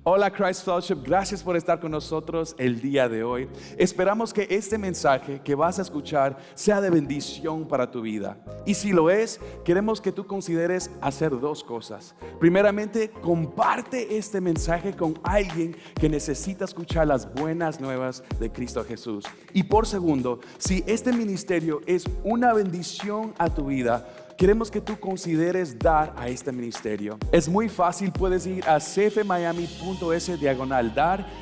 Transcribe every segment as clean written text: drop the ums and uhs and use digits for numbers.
Hola Christ Fellowship, gracias por estar con nosotros el día de hoy. Esperamos que este mensaje que vas a escuchar sea de bendición para tu vida. Y si lo es, queremos que tú consideres hacer dos cosas. Primeramente, comparte este mensaje con alguien que necesita escuchar las buenas nuevas de Cristo Jesús. Y por segundo, si este ministerio es una bendición a tu vida, queremos que tú consideres dar a este ministerio. Es muy fácil, puedes ir a cfmiami.es/dar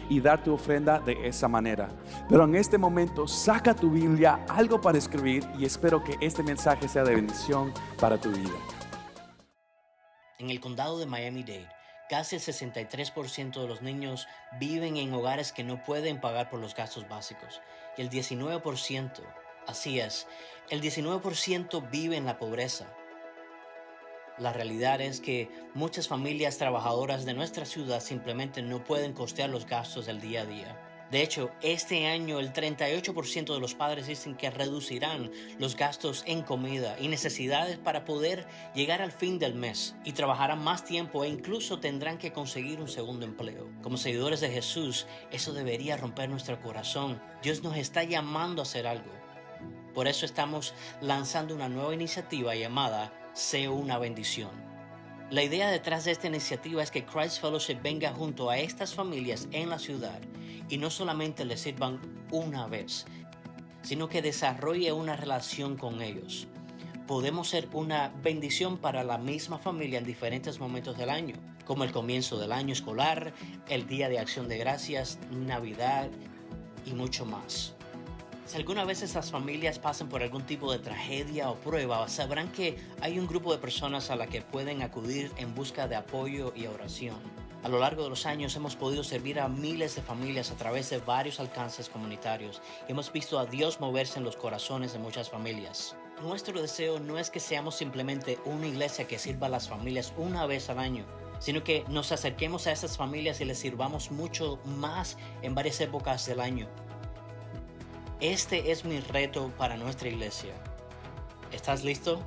y dar tu ofrenda de esa manera. Pero en este momento, saca tu Biblia, algo para escribir, y espero que este mensaje sea de bendición para tu vida. En el condado de Miami-Dade, casi el 63% de los niños viven en hogares que no pueden pagar por los gastos básicos. Y el 19%, así es, el 19% vive en la pobreza. La realidad es que muchas familias trabajadoras de nuestra ciudad simplemente no pueden costear los gastos del día a día. De hecho, este año el 38% de los padres dicen que reducirán los gastos en comida y necesidades para poder llegar al fin del mes, y trabajarán más tiempo e incluso tendrán que conseguir un segundo empleo. Como seguidores de Jesús, eso debería romper nuestro corazón. Dios nos está llamando a hacer algo. Por eso estamos lanzando una nueva iniciativa llamada Sé una bendición. La idea detrás de esta iniciativa es que Christ Fellowship venga junto a estas familias en la ciudad y no solamente les sirvan una vez, sino que desarrolle una relación con ellos. Podemos ser una bendición para la misma familia en diferentes momentos del año, como el comienzo del año escolar, el Día de Acción de Gracias, Navidad y mucho más. Si alguna vez esas familias pasan por algún tipo de tragedia o prueba, sabrán que hay un grupo de personas a la que pueden acudir en busca de apoyo y oración. A lo largo de los años hemos podido servir a miles de familias a través de varios alcances comunitarios y hemos visto a Dios moverse en los corazones de muchas familias. Nuestro deseo no es que seamos simplemente una iglesia que sirva a las familias una vez al año, sino que nos acerquemos a esas familias y les sirvamos mucho más en varias épocas del año. Este es mi reto para nuestra iglesia. ¿Estás listo?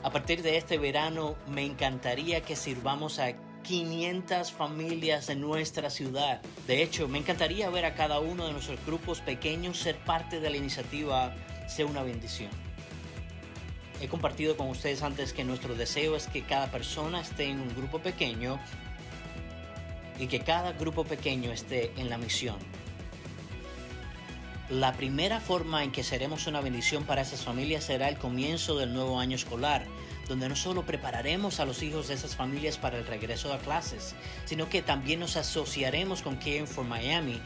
A partir de este verano me encantaría que sirvamos a 500 familias en nuestra ciudad. De hecho, me encantaría ver a cada uno de nuestros grupos pequeños ser parte de la iniciativa Sé una bendición. He compartido con ustedes antes que nuestro deseo es que cada persona esté en un grupo pequeño y que cada grupo pequeño esté en la misión. La primera forma en que seremos una bendición para esas familias será el comienzo del nuevo año escolar, donde no solo prepararemos a los hijos de esas familias para el regreso a clases, sino que también nos asociaremos con Caring for Miami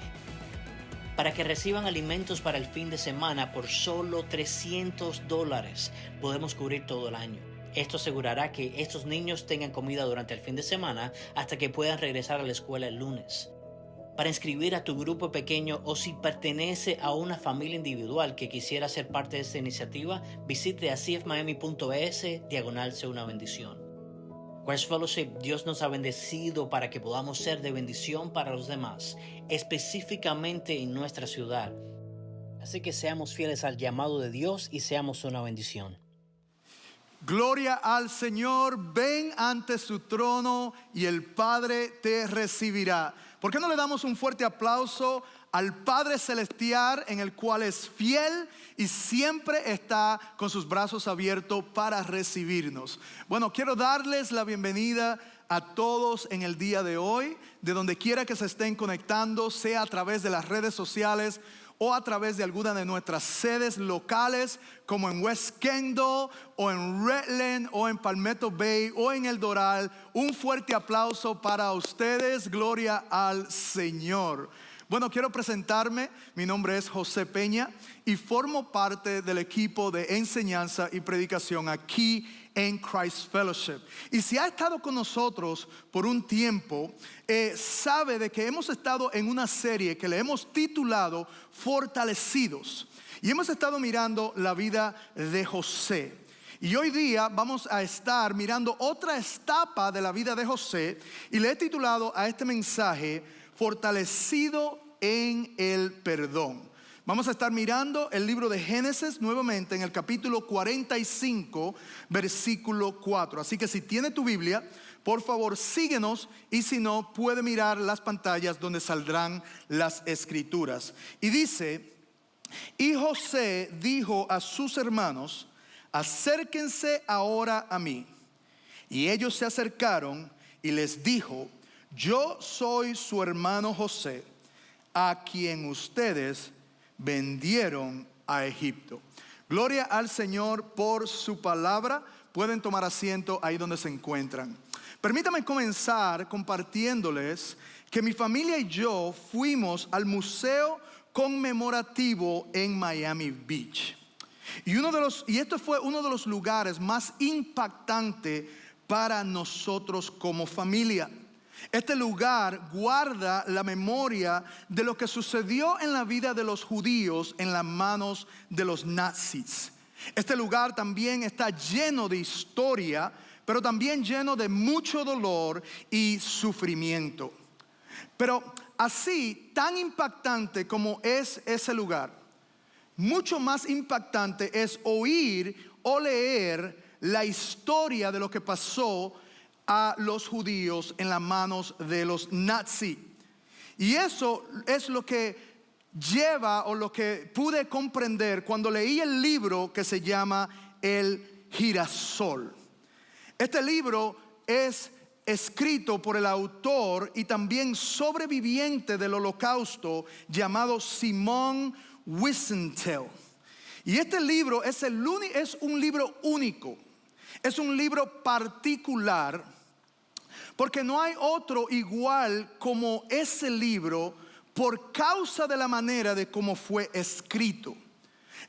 para que reciban alimentos para el fin de semana por solo $300. Podemos cubrir todo el año. Esto asegurará que estos niños tengan comida durante el fin de semana hasta que puedan regresar a la escuela el lunes. Para inscribir a tu grupo pequeño o si pertenece a una familia individual que quisiera ser parte de esta iniciativa, visite a cfmiami.es/Sé una bendición. Christ Fellowship, Dios nos ha bendecido para que podamos ser de bendición para los demás, específicamente en nuestra ciudad. Así que seamos fieles al llamado de Dios y seamos una bendición. Gloria al Señor, ven ante su trono y el Padre te recibirá. ¿Por qué no le damos un fuerte aplauso al Padre Celestial, en el cual es fiel y siempre está con sus brazos abiertos para recibirnos? Bueno, quiero darles la bienvenida a todos en el día de hoy, de donde quiera que se estén conectando, sea a través de las redes sociales o a través de alguna de nuestras sedes locales, como en West Kendall, o en Redland, o en Palmetto Bay, o en El Doral. Un fuerte aplauso para ustedes. Gloria al Señor. Bueno, quiero presentarme. Mi nombre es José Peña y formo parte del equipo de enseñanza y predicación aquí en Christ Fellowship. Y si ha estado con nosotros por un tiempo, sabe de que hemos estado en una serie que le hemos titulado Fortalecidos. Y hemos estado mirando la vida de José. Y hoy día vamos a estar mirando otra etapa de la vida de José. Y le he titulado a este mensaje Fortalecido en el perdón. Vamos a estar mirando el libro de Génesis nuevamente en el capítulo 45, versículo 4. Así que si tiene tu Biblia, por favor síguenos, y si no, puede mirar las pantallas donde saldrán las escrituras. Y dice: y José dijo a sus hermanos: acérquense ahora a mí. Y ellos se acercaron y les dijo: yo soy su hermano José, a quien ustedes vendieron a Egipto. Gloria al Señor por su palabra. Pueden tomar asiento ahí donde se encuentran. Permítame comenzar compartiéndoles que mi familia y yo fuimos al museo conmemorativo en Miami Beach. Y esto fue uno de los lugares más impactantes para nosotros como familia. Este lugar guarda la memoria de lo que sucedió en la vida de los judíos en las manos de los nazis. Este lugar también está lleno de historia, pero también lleno de mucho dolor y sufrimiento. Pero así, tan impactante como es ese lugar, mucho más impactante es oír o leer la historia de lo que pasó a los judíos en las manos de los nazis. Y eso es lo que lleva, o lo que pude comprender cuando leí el libro que se llama El Girasol. Este libro es escrito por el autor y también sobreviviente del Holocausto, llamado Simon Wiesenthal. Y este libro es un libro único, es un libro particular, porque no hay otro igual como ese libro, por causa de la manera de cómo fue escrito.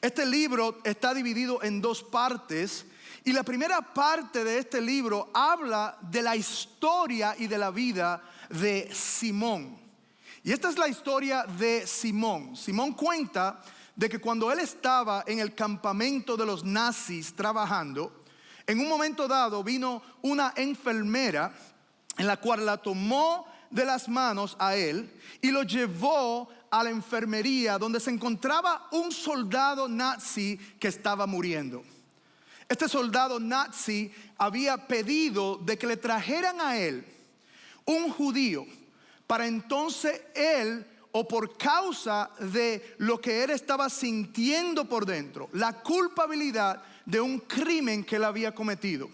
Este libro está dividido en dos partes, y la primera parte de este libro habla de la historia y de la vida de Simón. Y esta es la historia de Simón. Simón cuenta de que cuando él estaba en el campamento de los nazis trabajando, en un momento dado vino una enfermera, en la cual la tomó de las manos a él y lo llevó a la enfermería, donde se encontraba un soldado nazi que estaba muriendo. Este soldado nazi había pedido de que le trajeran a él un judío, para entonces él, o por causa de lo que él estaba sintiendo por dentro, la culpabilidad de un crimen que él había cometido,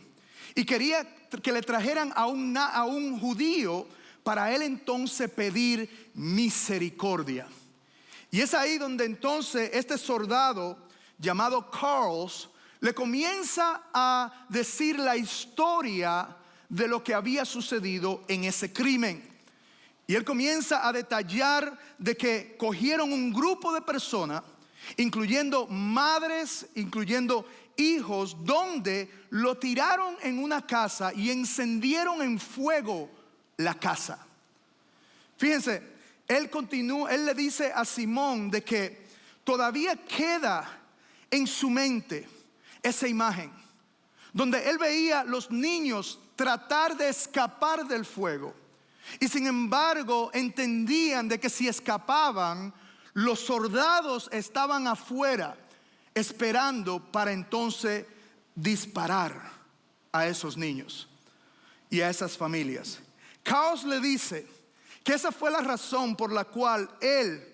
y quería que le trajeran a un judío para él entonces pedir misericordia. Y es ahí donde entonces este soldado llamado Carls le comienza a decir la historia de lo que había sucedido en ese crimen. Y él comienza a detallar de que cogieron un grupo de personas, incluyendo madres, incluyendo hijos, donde lo tiraron en una casa y encendieron en fuego la casa. Fíjense, él le dice a Simón de que todavía queda en su mente esa imagen, donde él veía los niños tratar de escapar del fuego, y sin embargo entendían de que si escapaban, los soldados estaban afuera esperando para entonces disparar a esos niños y a esas familias. Carls le dice que esa fue la razón por la cual él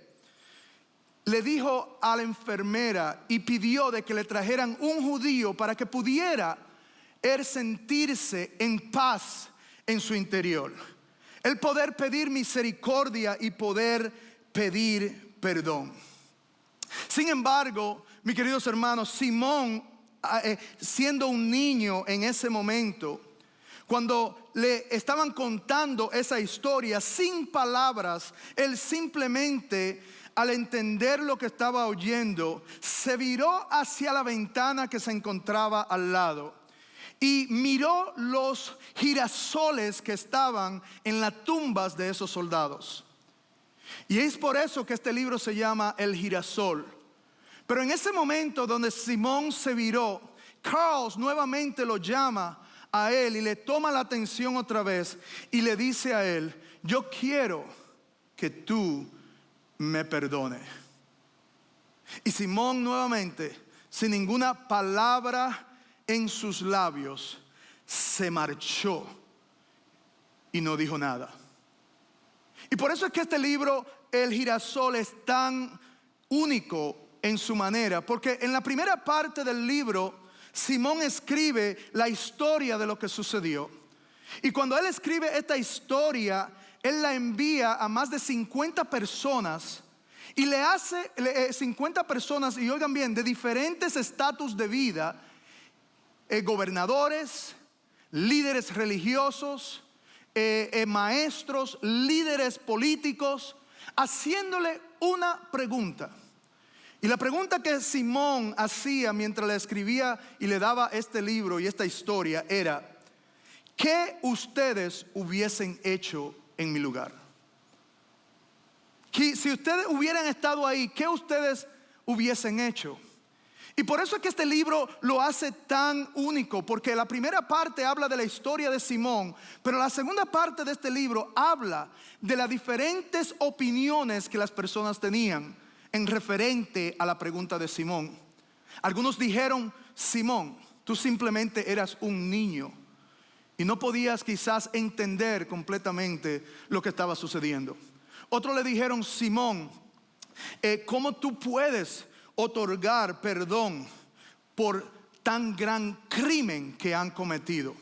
le dijo a la enfermera y pidió de que le trajeran un judío para que pudiera él sentirse en paz en su interior, el poder pedir misericordia y poder pedir perdón. Sin embargo, mis queridos hermanos, Simón, siendo un niño en ese momento, cuando le estaban contando esa historia sin palabras, él simplemente, al entender lo que estaba oyendo, se viró hacia la ventana que se encontraba al lado y miró los girasoles que estaban en las tumbas de esos soldados. Y es por eso que este libro se llama El Girasol. Pero en ese momento donde Simón se viró, Carls nuevamente lo llama a él y le toma la atención otra vez y le dice a él: yo quiero que tú me perdones. Y Simón nuevamente, sin ninguna palabra en sus labios, se marchó y no dijo nada. Y por eso es que este libro, El Girasol, es tan único en su manera, porque en la primera parte del libro Simón escribe la historia de lo que sucedió. Y cuando él escribe esta historia, él la envía a más de 50 personas y le hace 50 personas, y oigan bien, de diferentes estatus de vida, gobernadores, líderes religiosos, maestros, líderes políticos, haciéndole una pregunta. Y la pregunta que Simón hacía mientras le escribía y le daba este libro y esta historia era: ¿qué ustedes hubiesen hecho en mi lugar? Si ustedes hubieran estado ahí, ¿qué ustedes hubiesen hecho? Y por eso es que este libro lo hace tan único, porque la primera parte habla de la historia de Simón, pero la segunda parte de este libro habla de las diferentes opiniones que las personas tenían en referente a la pregunta de Simón. Algunos dijeron: Simón, tú simplemente eras un niño y no podías quizás entender completamente lo que estaba sucediendo. Otros le dijeron: Simón, ¿cómo tú puedes otorgar perdón por tan gran crimen que han cometido?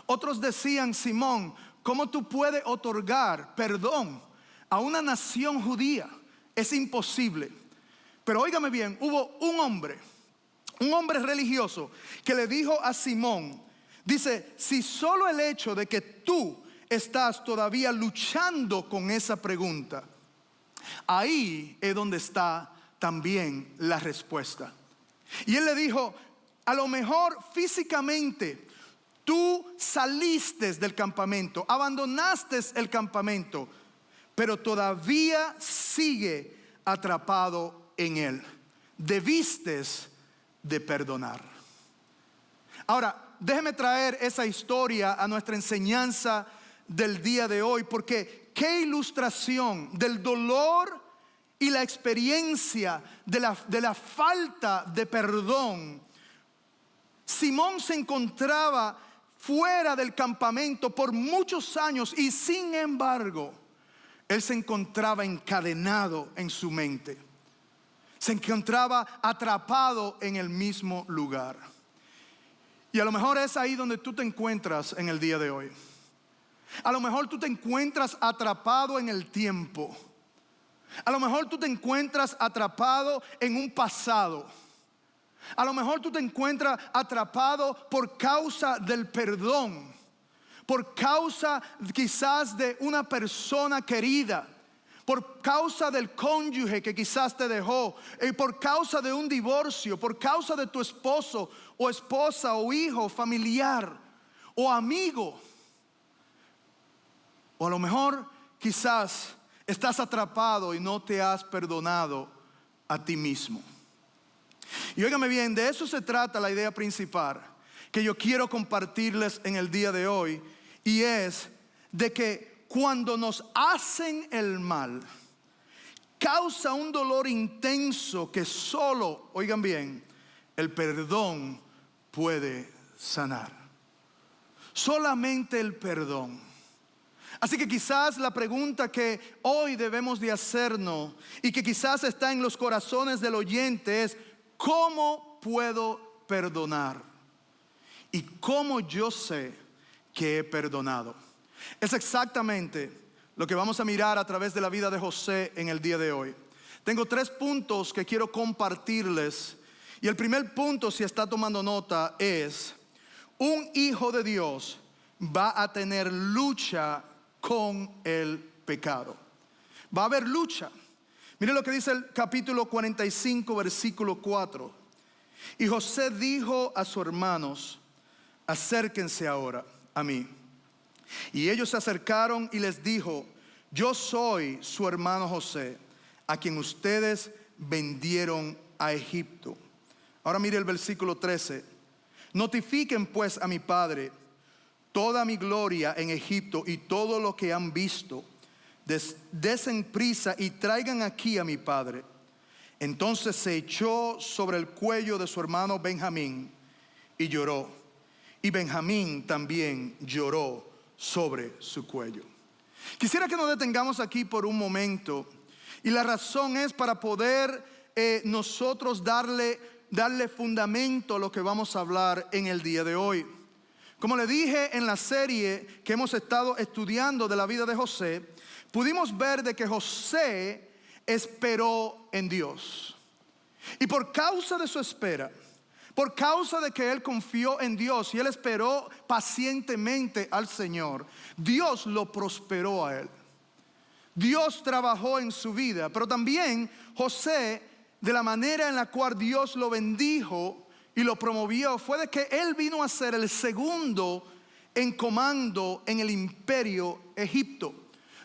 Otros decían: Simón, ¿cómo tú puedes otorgar perdón a una nación judía? Es imposible. Pero óigame bien, hubo un hombre religioso que le dijo a Simón, dice: si solo el hecho de que tú estás todavía luchando con esa pregunta, ahí es donde está también la respuesta. Y él le dijo: a lo mejor físicamente tú saliste del campamento, abandonaste el campamento, pero todavía sigue atrapado en él. Debiste de perdonar. Ahora, déjeme traer esa historia a nuestra enseñanza del día de hoy, porque qué ilustración del dolor y la experiencia de la falta de perdón. Simón se encontraba fuera del campamento por muchos años y sin embargo él se encontraba encadenado en su mente. Se encontraba atrapado en el mismo lugar. Y a lo mejor es ahí donde tú te encuentras en el día de hoy. A lo mejor tú te encuentras atrapado en el tiempo. A lo mejor tú te encuentras atrapado en un pasado. A lo mejor tú te encuentras atrapado por causa del perdón, por causa quizás de una persona querida, por causa del cónyuge que quizás te dejó, por causa de un divorcio, por causa de tu esposo o esposa o hijo, familiar o amigo. O a lo mejor quizás estás atrapado y no te has perdonado a ti mismo. Y óigame bien, de eso se trata la idea principal que yo quiero compartirles en el día de hoy. Y es de que cuando nos hacen el mal, causa un dolor intenso que solo, oigan bien, el perdón puede sanar. Solamente el perdón. Así que quizás la pregunta que hoy debemos de hacernos y que quizás está en los corazones del oyente es: ¿cómo puedo perdonar? ¿Y cómo yo sé que he perdonado? Es exactamente lo que vamos a mirar a través de la vida de José en el día de hoy. Tengo 3 puntos que quiero compartirles. Y el primer punto, si está tomando nota, es: un hijo de Dios va a tener lucha con el pecado. Va a haber lucha. Miren lo que dice el capítulo 45, versículo 4. Y José dijo a sus hermanos: acérquense ahora a mí. Y ellos se acercaron y les dijo: yo soy su hermano José, a quien ustedes vendieron a Egipto. Ahora mire el versículo 13. Notifiquen pues a mi padre toda mi gloria en Egipto y todo lo que han visto. Desen prisa y traigan aquí a mi padre. Entonces se echó sobre el cuello de su hermano Benjamín y lloró. Y Benjamín también lloró sobre su cuello. Quisiera que nos detengamos aquí por un momento, y la razón es para poder nosotros darle fundamento a lo que vamos a hablar en el día de hoy. Como le dije en la serie que hemos estado estudiando de la vida de José, pudimos ver de que José esperó en Dios. Y por causa de su espera, por causa de que él confió en Dios y él esperó pacientemente al Señor, Dios lo prosperó a él. Dios trabajó en su vida, pero también José, de la manera en la cual Dios lo bendijo y lo promovió, fue de que él vino a ser el segundo en comando en el imperio Egipto.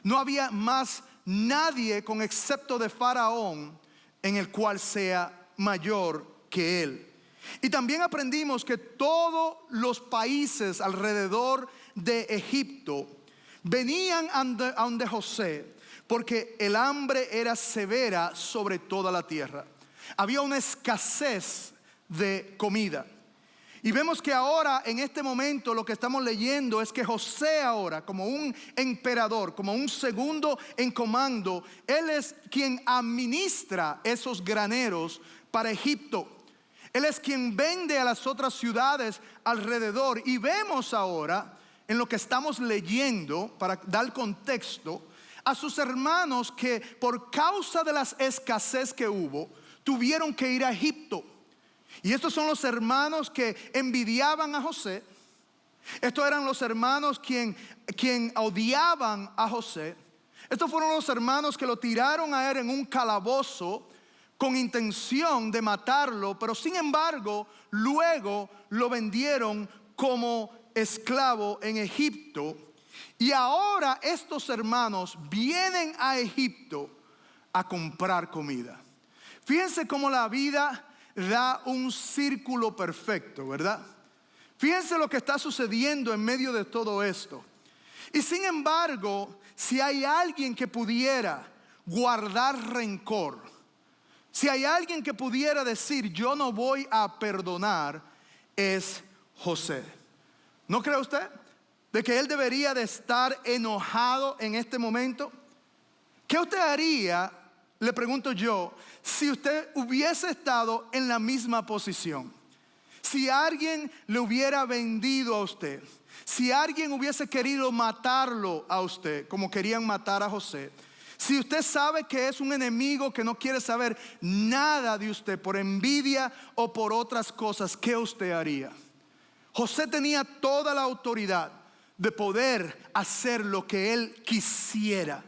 No había más nadie con excepto de Faraón en el cual sea mayor que él. Y también aprendimos que todos los países alrededor de Egipto venían a donde José, porque el hambre era severa sobre toda la tierra. Había una escasez de comida. Y vemos que ahora, en este momento, lo que estamos leyendo es que José ahora, como un emperador, como un segundo en comando, él es quien administra esos graneros para Egipto. Él es quien vende a las otras ciudades alrededor. Y vemos ahora, en lo que estamos leyendo, para dar contexto, a sus hermanos que por causa de la escasez que hubo, tuvieron que ir a Egipto. Y estos son los hermanos que envidiaban a José. Estos eran los hermanos quien odiaban a José. Estos fueron los hermanos que lo tiraron a él en un calabozo con intención de matarlo, pero sin embargo luego lo vendieron como esclavo en Egipto. Y ahora estos hermanos vienen a Egipto a comprar comida. Fíjense cómo la vida da un círculo perfecto, ¿verdad? Fíjense lo que está sucediendo en medio de todo esto. Y sin embargo, si hay alguien que pudiera guardar rencor, si hay alguien que pudiera decir yo no voy a perdonar, es José. ¿No cree usted de que él debería de estar enojado en este momento? ¿Qué usted haría, le pregunto yo, si usted hubiese estado en la misma posición? Si alguien le hubiera vendido a usted, si alguien hubiese querido matarlo a usted como querían matar a José, si usted sabe que es un enemigo que no quiere saber nada de usted por envidia o por otras cosas, ¿qué usted haría? José tenía toda la autoridad de poder hacer lo que él quisiera.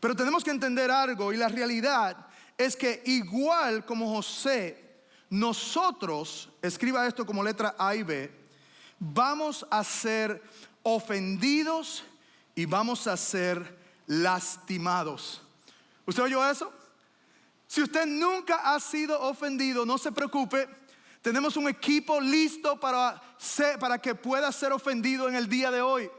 Pero tenemos que entender algo, y la realidad es que igual como José, nosotros, escriba esto como letra A y B, vamos a ser ofendidos y vamos a ser lastimados. ¿Usted oyó eso? Si usted nunca ha sido ofendido, no se preocupe. Tenemos un equipo listo para que pueda ser ofendido en el día de hoy.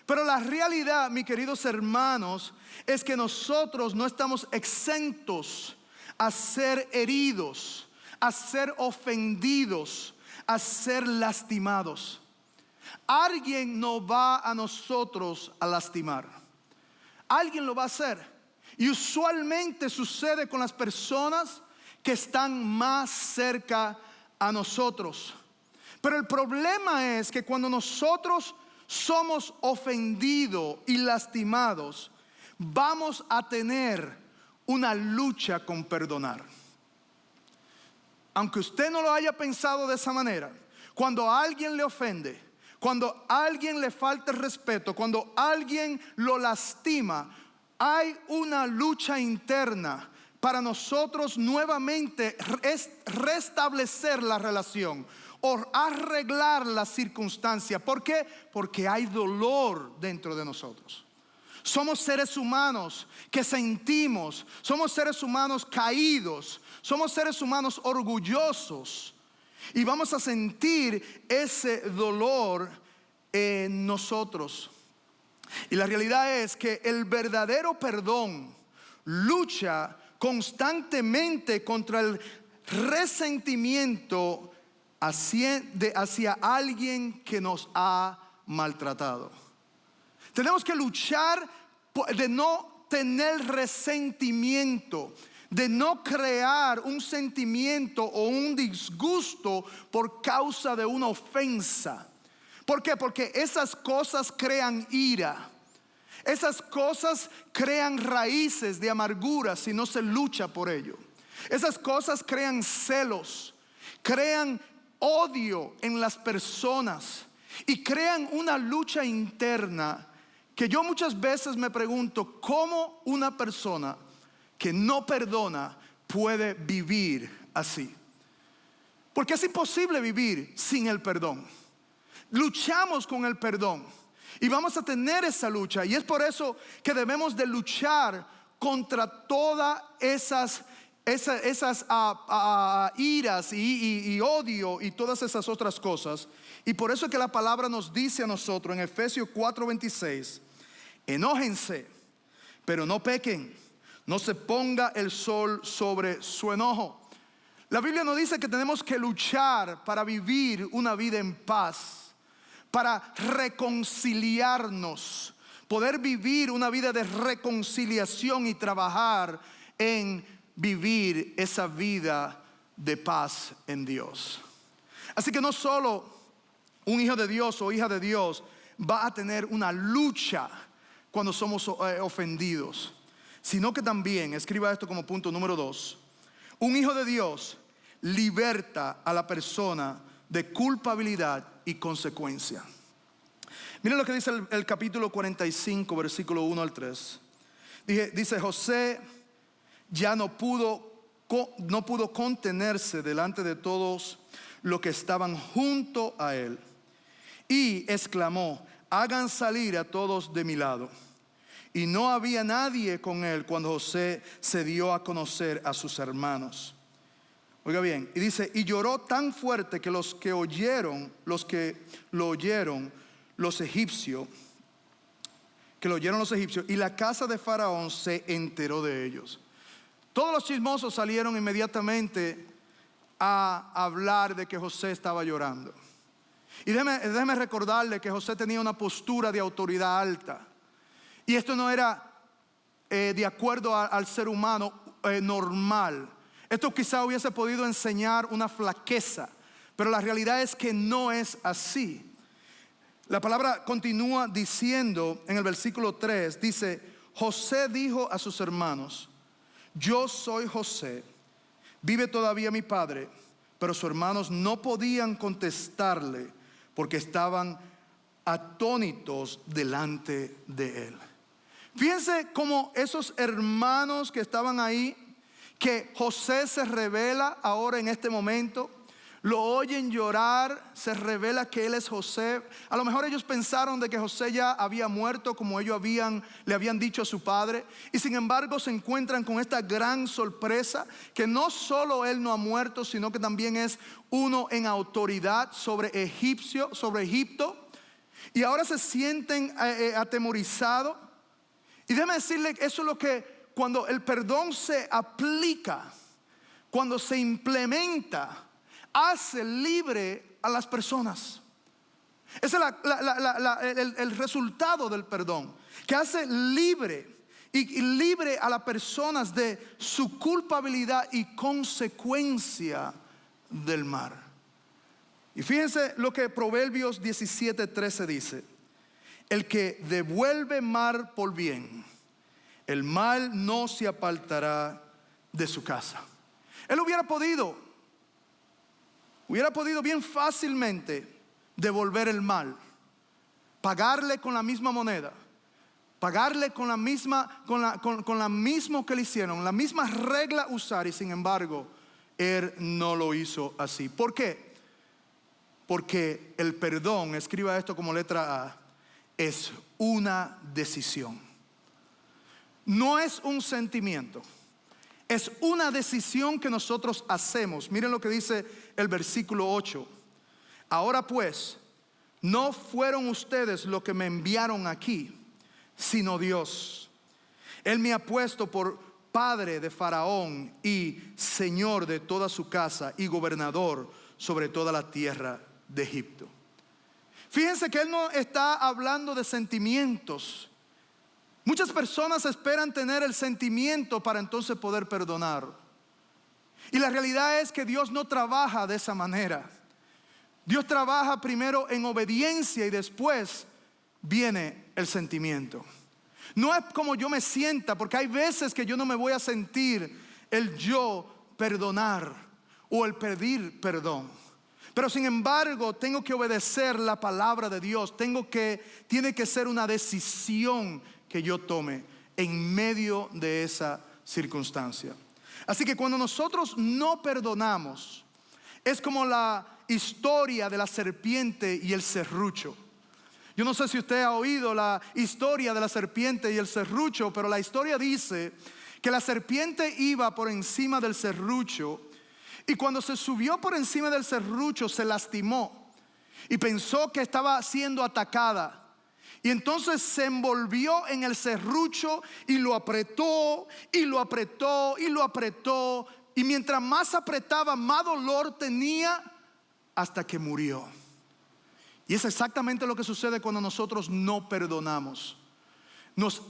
Pero la realidad, mis queridos hermanos, es que nosotros no estamos exentos a ser heridos, a ser ofendidos, a ser lastimados. Alguien nos va a nosotros a lastimar. Alguien lo va a hacer. Y usualmente sucede con las personas que están más cerca a nosotros. Pero el problema es que cuando nosotros somos ofendidos y lastimados, vamos a tener una lucha con perdonar. Aunque usted no lo haya pensado de esa manera, cuando a alguien le ofende, cuando a alguien le falta el respeto, cuando alguien lo lastima, hay una lucha interna para nosotros nuevamente restablecer la relación o arreglar la circunstancia. ¿Por qué? Porque hay dolor dentro de nosotros. Somos seres humanos que sentimos, somos seres humanos caídos, somos seres humanos orgullosos. Y vamos a sentir ese dolor en nosotros. Y la realidad es que el verdadero perdón lucha constantemente contra el resentimiento hacia alguien que nos ha maltratado. Tenemos que luchar de no tener resentimiento, de no crear un sentimiento o un disgusto por causa de una ofensa. ¿Por qué? Porque esas cosas crean ira. Esas cosas crean raíces de amargura si no se lucha por ello. Esas cosas crean celos, crean odio en las personas y crean una lucha interna que yo muchas veces me pregunto cómo una persona que no perdona puede vivir así. Porque es imposible vivir sin el perdón. Luchamos con el perdón y vamos a tener esa lucha, y es por eso que debemos de luchar contra todas esas iras y odio y todas esas otras cosas. Y por eso es que la palabra nos dice a nosotros en Efesios 4:26: enójense, pero no pequen, no se ponga el sol sobre su enojo. La Biblia nos dice que tenemos que luchar para vivir una vida en paz, para reconciliarnos, poder vivir una vida de reconciliación y trabajar en vivir esa vida de paz en Dios. Así que no solo un hijo de Dios o hija de Dios va a tener una lucha cuando somos ofendidos, sino que también, escriba esto como punto número 2, un hijo de Dios liberta a la persona de culpabilidad y consecuencia. Miren lo que dice el capítulo 45, versículo 1 al 3. Dice: José ya no pudo contenerse delante de todos los que estaban junto a él, y exclamó: hagan salir a todos de mi lado. Y no había nadie con él cuando José se dio a conocer a sus hermanos. Oiga bien, y dice: y lloró tan fuerte que los que lo oyeron los egipcios, y la casa de Faraón se enteró de ellos. Todos los chismosos salieron inmediatamente a hablar de que José estaba llorando. Y déjeme recordarle que José tenía una postura de autoridad alta. Y esto no era de acuerdo al ser humano normal. Esto quizá hubiese podido enseñar una flaqueza, pero la realidad es que no es así. La palabra continúa diciendo en el versículo 3, dice: José dijo a sus hermanos: yo soy José, vive todavía mi padre. Pero sus hermanos no podían contestarle porque estaban atónitos delante de él. Fíjense cómo esos hermanos que estaban ahí, que José se revela ahora en este momento, lo oyen llorar, se revela que él es José. A lo mejor ellos pensaron de que José ya había muerto, como ellos le habían dicho a su padre, y sin embargo se encuentran con esta gran sorpresa, que no solo él no ha muerto, sino que también es uno en autoridad sobre Egipto, y ahora se sienten atemorizados. Y déjeme decirle, eso es lo que cuando el perdón se aplica, cuando se implementa, hace libre a las personas. Ese es el resultado del perdón, que hace libre y libre a las personas de su culpabilidad y consecuencia del mal. Y fíjense lo que Proverbios 17:13 dice: el que devuelve mal por bien, el mal no se apartará de su casa. Él hubiera podido bien fácilmente devolver el mal, pagarle con la misma moneda, pagarle con la misma que le hicieron, la misma regla usar, y sin embargo él no lo hizo así. ¿Por qué? Porque el perdón, escriba esto como letra A, es una decisión. No es un sentimiento, es una decisión que nosotros hacemos. Miren lo que dice el versículo 8. Ahora pues, no fueron ustedes los que me enviaron aquí, sino Dios. Él me ha puesto por padre de Faraón y señor de toda su casa y gobernador sobre toda la tierra de Egipto. Fíjense que él no está hablando de sentimientos. Muchas personas esperan tener el sentimiento para entonces poder perdonar. Y la realidad es que Dios no trabaja de esa manera. Dios trabaja primero en obediencia y después viene el sentimiento. No es como yo me sienta, porque hay veces que yo no me voy a sentir el yo perdonar o el pedir perdón. Pero sin embargo tengo que obedecer la palabra de Dios. Tiene que ser una decisión que yo tome en medio de esa circunstancia. Así que cuando nosotros no perdonamos, es como la historia de la serpiente y el serrucho. Yo no sé si usted ha oído la historia de la serpiente y el serrucho, pero la historia dice que la serpiente iba por encima del serrucho y cuando se subió por encima del serrucho se lastimó y pensó que estaba siendo atacada. Y entonces se envolvió en el serrucho y lo apretó y lo apretó y lo apretó. Y mientras más apretaba, más dolor tenía hasta que murió. Y es exactamente lo que sucede cuando nosotros no perdonamos. Nos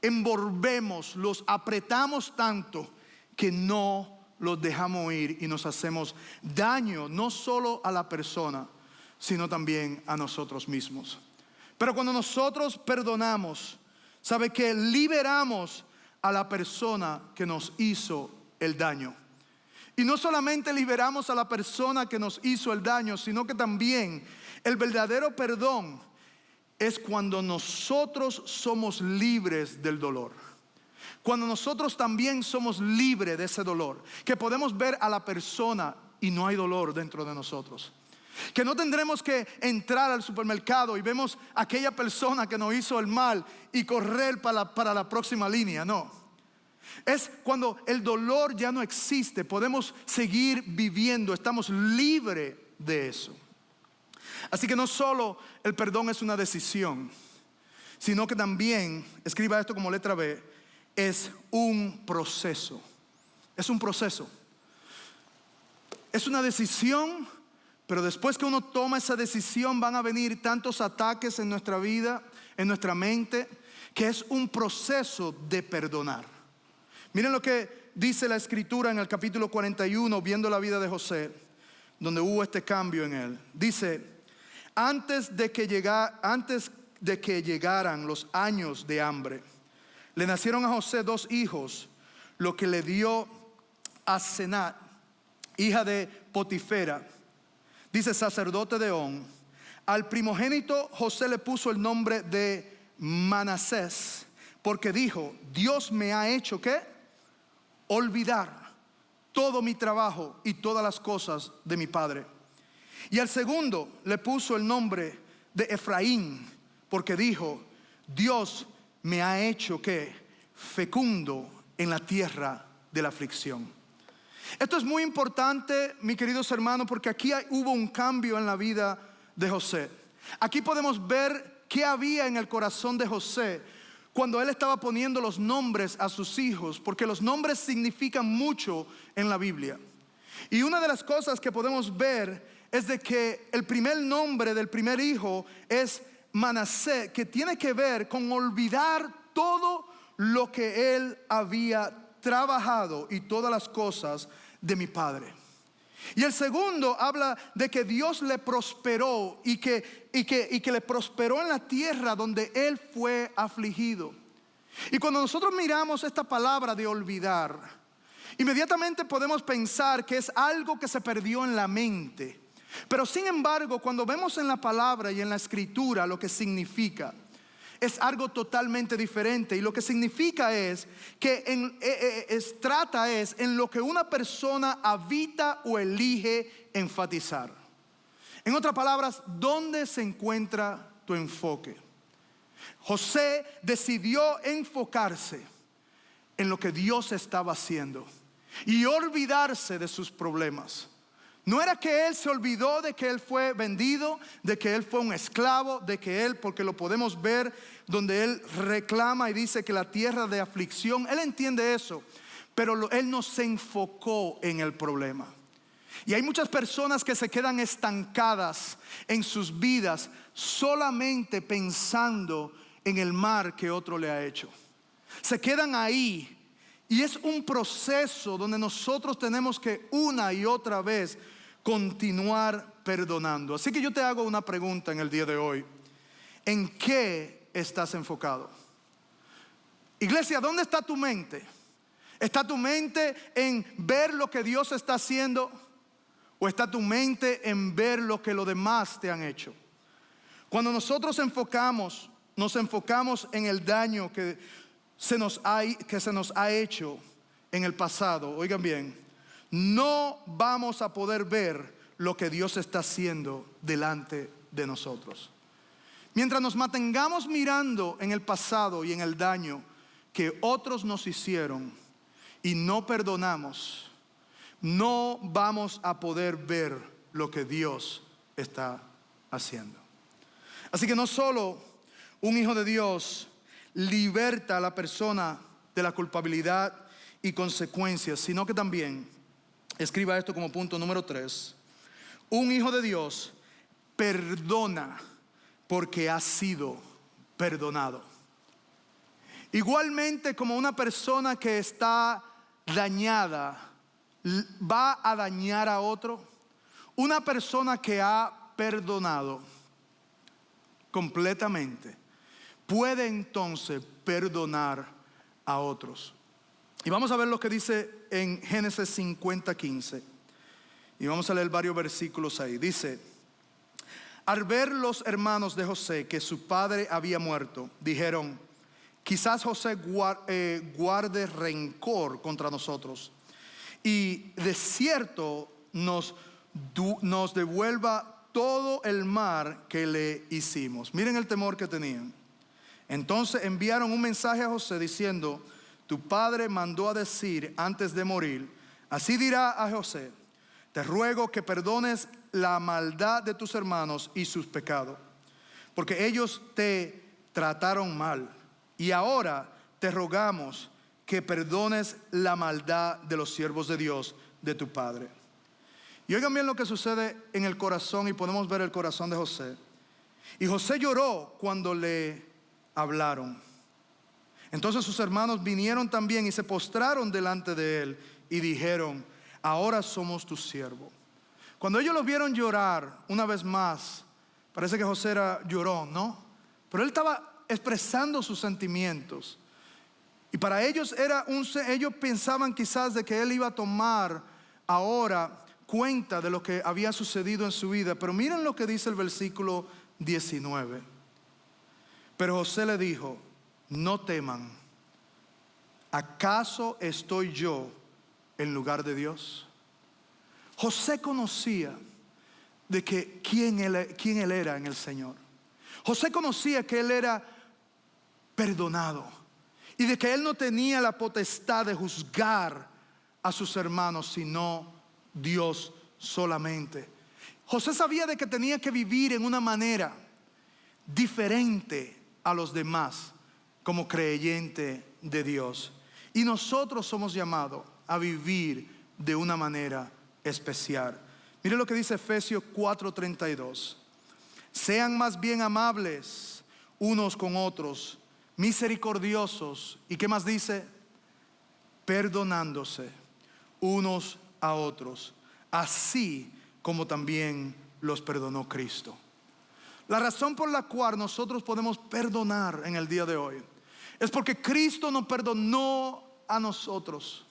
envolvemos, los apretamos tanto que no los dejamos ir y nos hacemos daño no solo a la persona, sino también a nosotros mismos. Pero cuando nosotros perdonamos, ¿sabe qué? Liberamos a la persona que nos hizo el daño. Y no solamente liberamos a la persona que nos hizo el daño, sino que también el verdadero perdón es cuando nosotros somos libres del dolor. Cuando nosotros también somos libres de ese dolor, que podemos ver a la persona y no hay dolor dentro de nosotros. Que no tendremos que entrar al supermercado y vemos a aquella persona que nos hizo el mal y correr para la próxima línea, no. Es cuando el dolor ya no existe, podemos seguir viviendo, estamos libres de eso. Así que no solo el perdón es una decisión, sino que también, escriba esto como letra B, es un proceso. Es un proceso. Es una decisión, pero después que uno toma esa decisión van a venir tantos ataques en nuestra vida, en nuestra mente, que es un proceso de perdonar. Miren lo que dice la escritura en el capítulo 41, viendo la vida de José, donde hubo este cambio en él. Dice, antes de que llegaran los años de hambre, le nacieron a José 2 hijos, lo que le dio a Senat, hija de Potifera, dice sacerdote de On. Al primogénito José le puso el nombre de Manasés, porque dijo, Dios me ha hecho ¿qué? Olvidar todo mi trabajo y todas las cosas de mi padre. Y al segundo le puso el nombre de Efraín, porque dijo, Dios me ha hecho ¿qué? Fecundo en la tierra de la aflicción. Esto es muy importante, mis queridos hermanos, porque aquí hubo un cambio en la vida de José. Aquí podemos ver qué había en el corazón de José cuando él estaba poniendo los nombres a sus hijos, porque los nombres significan mucho en la Biblia. Y una de las cosas que podemos ver es de que el primer nombre del primer hijo es Manasés, que tiene que ver con olvidar todo lo que él había trabajado y todas las cosas de mi padre. Y el segundo habla de que Dios le prosperó y que le prosperó en la tierra donde él fue afligido. Y cuando nosotros miramos esta palabra de olvidar, inmediatamente podemos pensar que es algo que se perdió en la mente. Pero sin embargo, cuando vemos en la palabra y en la escritura lo que significa, es algo totalmente diferente. Y lo que significa es que trata en lo que una persona habita o elige enfatizar. En otras palabras, ¿dónde se encuentra tu enfoque? José decidió enfocarse en lo que Dios estaba haciendo y olvidarse de sus problemas. No era que él se olvidó de que él fue vendido, de que él fue un esclavo, de que él, porque lo podemos ver donde él reclama y dice que la tierra de aflicción, él entiende eso, pero él no se enfocó en el problema. Y hay muchas personas que se quedan estancadas en sus vidas solamente pensando en el mal que otro le ha hecho. Se quedan ahí. Y es un proceso donde nosotros tenemos que una y otra vez continuar perdonando. Así que yo te hago una pregunta en el día de hoy. ¿En qué estás enfocado? Iglesia, ¿dónde está tu mente? ¿Está tu mente en ver lo que Dios está haciendo? ¿O está tu mente en ver lo que los demás te han hecho? Cuando nosotros nos enfocamos en el daño que se nos ha hecho en el pasado, oigan bien, no vamos a poder ver lo que Dios está haciendo delante de nosotros. Mientras nos mantengamos mirando en el pasado y en el daño que otros nos hicieron y no perdonamos, no vamos a poder ver lo que Dios está haciendo. Así que no solo un hijo de Dios liberta a la persona de la culpabilidad y consecuencias, sino que también, escriba esto como punto número 3, un hijo de Dios perdona porque ha sido perdonado. Igualmente, como una persona que está dañada va a dañar a otro, una persona que ha perdonado completamente puede entonces perdonar a otros. Y vamos a ver lo que dice en Génesis 50:15. Y vamos a leer varios versículos ahí. Dice: al ver los hermanos de José que su padre había muerto, dijeron: quizás José guarde rencor contra nosotros y de cierto nos devuelva todo el mal que le hicimos. Miren el temor que tenían. Entonces enviaron un mensaje a José diciendo: tu padre mandó a decir antes de morir, así dirá a José: te ruego que perdones la maldad de tus hermanos y sus pecados, porque ellos te trataron mal. Y ahora te rogamos que perdones la maldad de los siervos de Dios, de tu padre. Y oigan bien lo que sucede en el corazón, y podemos ver el corazón de José. Y José lloró cuando le hablaron. Entonces sus hermanos vinieron también y se postraron delante de él y dijeron: ahora somos tus siervos. Cuando ellos los vieron llorar una vez más, parece que José era llorón, ¿no? Pero él estaba expresando sus sentimientos. Y para ellos ellos pensaban quizás de que él iba a tomar ahora cuenta de lo que había sucedido en su vida. Pero miren lo que dice el versículo 19. Pero José le dijo: no teman, ¿acaso estoy yo en lugar de Dios? José conocía de que quién él era en el Señor. José conocía que él era perdonado y de que él no tenía la potestad de juzgar a sus hermanos, sino Dios solamente. José sabía de que tenía que vivir en una manera diferente a los demás como creyente de Dios. Y nosotros somos llamados a vivir de una manera especial. Mire lo que dice Efesios 4:32. Sean más bien amables unos con otros, misericordiosos. ¿Y qué más dice? Perdonándose unos a otros, así como también los perdonó Cristo. La razón por la cual nosotros podemos perdonar en el día de hoy es porque Cristo nos perdonó a nosotros.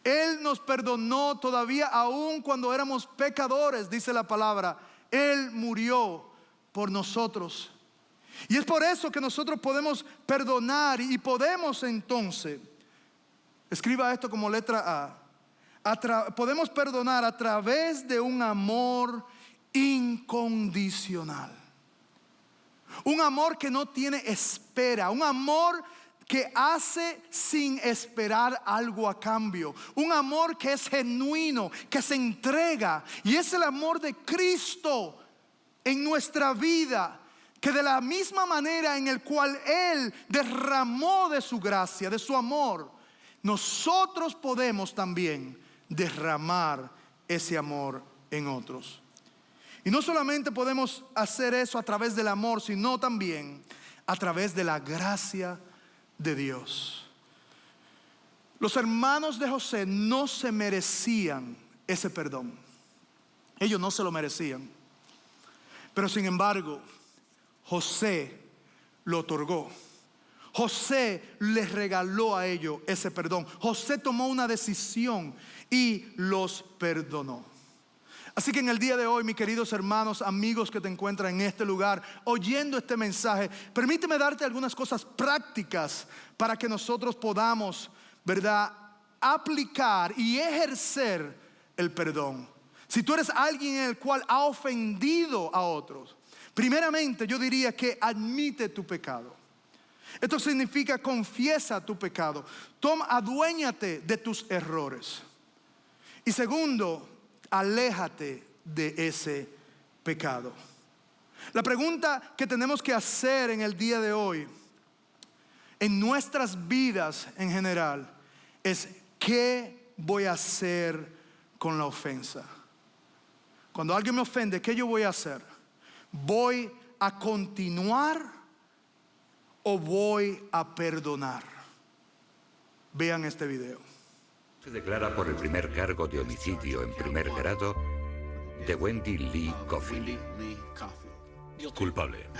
Él nos perdonó todavía aún cuando éramos pecadores, dice la palabra. Él murió por nosotros. Y es por eso que nosotros podemos perdonar y podemos entonces, escriba esto como letra A, podemos perdonar a través de un amor incondicional. Un amor que no tiene espera, un amor que hace sin esperar algo a cambio, un amor que es genuino, que se entrega. Y es el amor de Cristo en nuestra vida, que de la misma manera en el cual Él derramó de su gracia, de su amor, nosotros podemos también derramar ese amor en otros. Y no solamente podemos hacer eso a través del amor, sino también a través de la gracia de Dios. Los hermanos de José no se merecían ese perdón. Ellos no se lo merecían. Pero sin embargo, José lo otorgó. José les regaló a ellos ese perdón. José tomó una decisión y los perdonó. Así que en el día de hoy, mis queridos hermanos, amigos que te encuentran en este lugar, oyendo este mensaje, permíteme darte algunas cosas prácticas para que nosotros podamos, ¿verdad?, aplicar y ejercer el perdón. Si tú eres alguien en el cual ha ofendido a otros, primeramente yo diría que admite tu pecado. Esto significa confiesa tu pecado. Aduéñate de tus errores. Y segundo, aléjate de ese pecado. La pregunta que tenemos que hacer en el día de hoy, en nuestras vidas en general, es: ¿qué voy a hacer con la ofensa? Cuando alguien me ofende, ¿qué yo voy a hacer? ¿Voy a continuar o voy a perdonar? Vean este video. Se declara por el primer cargo de homicidio en primer grado de Wendy Lee Coffin. Culpable.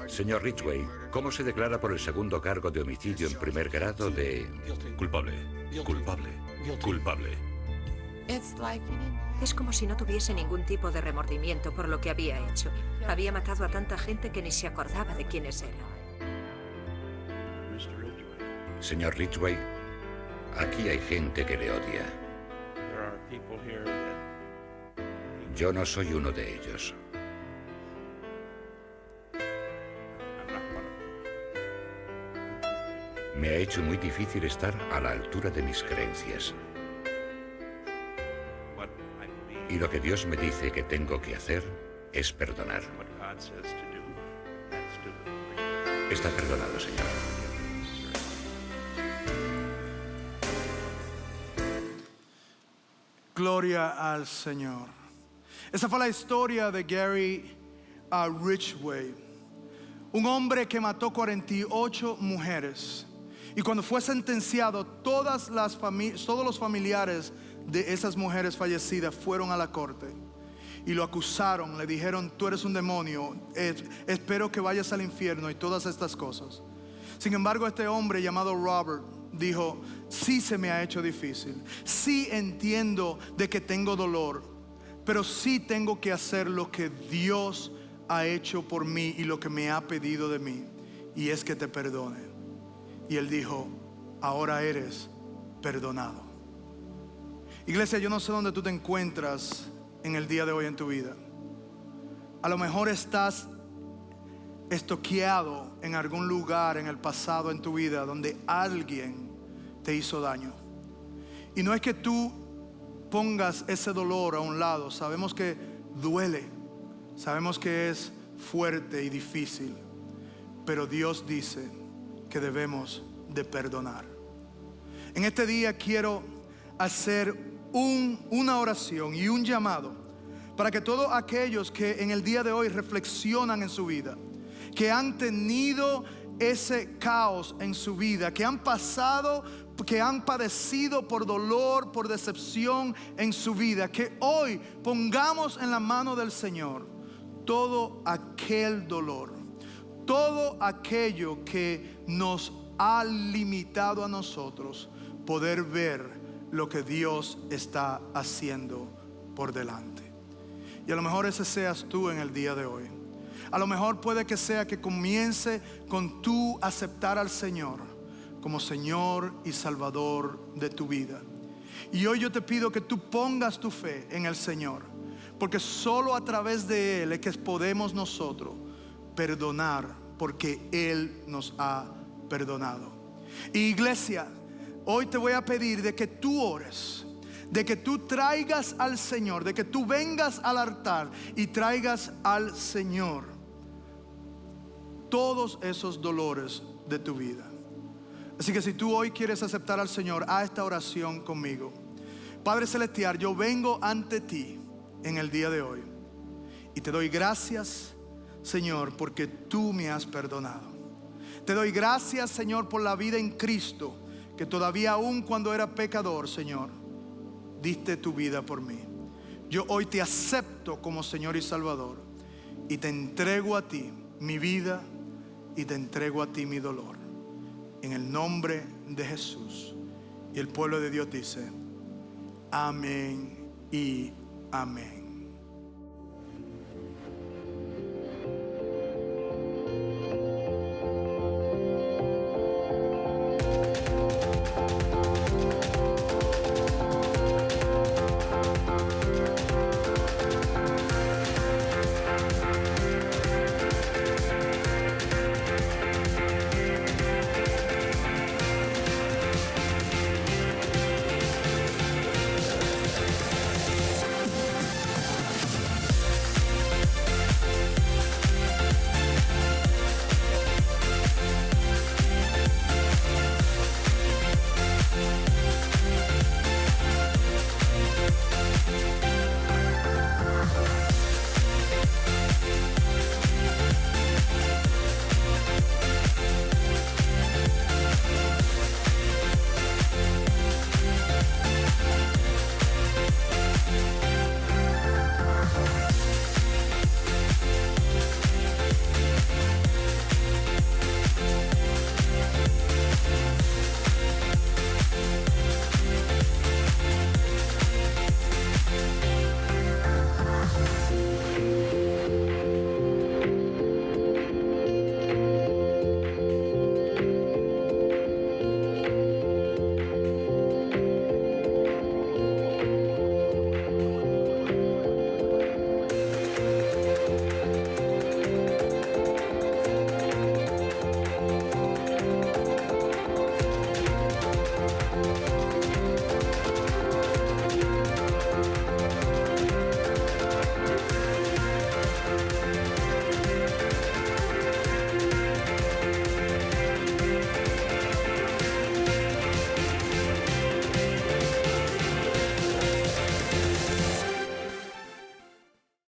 Señor Ridgway, ¿cómo se declara por el segundo cargo de homicidio en primer grado de... Culpable. Culpable. Culpable. Es como si no tuviese ningún tipo de remordimiento por lo que había hecho. Había matado a tanta gente que ni se acordaba de quiénes eran. Señor Ridgway, aquí hay gente que le odia. Yo no soy uno de ellos. Me ha hecho muy difícil estar a la altura de mis creencias. Y lo que Dios me dice que tengo que hacer es perdonar. Está perdonado, Señor. Gloria al Señor. Esa fue la historia de Gary Ridgway, un hombre que mató 48 mujeres. Y cuando fue sentenciado, todos los familiares de esas mujeres fallecidas fueron a la corte y lo acusaron. Le dijeron: tú eres un demonio, espero que vayas al infierno y todas estas cosas. Sin embargo, este hombre llamado Robert dijo: sí, se me ha hecho difícil, sí entiendo de que tengo dolor, pero sí tengo que hacer lo que Dios ha hecho por mí y lo que me ha pedido de mí, y es que te perdone. Y él dijo: ahora eres perdonado. Iglesia, yo no sé dónde tú te encuentras en el día de hoy en tu vida. A lo mejor estás estoqueado en algún lugar en el pasado en tu vida donde alguien te hizo daño. Y no es que tú pongas ese dolor a un lado. Sabemos que duele, sabemos que es fuerte y difícil, pero Dios dice que debemos de perdonar. En este día quiero hacer una oración y un llamado para que todos aquellos que en el día de hoy reflexionan en su vida, que han tenido ese caos en su vida, que han pasado, que han padecido por dolor, por decepción en su vida, que hoy pongamos en la mano del Señor todo aquel dolor, todo aquello que nos ha limitado a nosotros poder ver lo que Dios está haciendo por delante. Y a lo mejor ese seas tú en el día de hoy. A lo mejor puede que sea que comience con tú aceptar al Señor como Señor y Salvador de tu vida. Y hoy yo te pido que tú pongas tu fe en el Señor, porque solo a través de Él es que podemos nosotros perdonar, porque Él nos ha perdonado. Y iglesia, hoy te voy a pedir de que tú ores, de que tú traigas al Señor, de que tú vengas al altar y traigas al Señor todos esos dolores de tu vida. Así que si tú hoy quieres aceptar al Señor, haz esta oración conmigo. Padre Celestial, yo vengo ante ti en el día de hoy y te doy gracias, Señor, porque tú me has perdonado. Te doy gracias, Señor, por la vida en Cristo, que todavía aún cuando era pecador, Señor, diste tu vida por mí. Yo hoy te acepto como Señor y Salvador y te entrego a ti mi vida y te entrego a ti mi dolor. En el nombre de Jesús. Y el pueblo de Dios dice: amén y amén.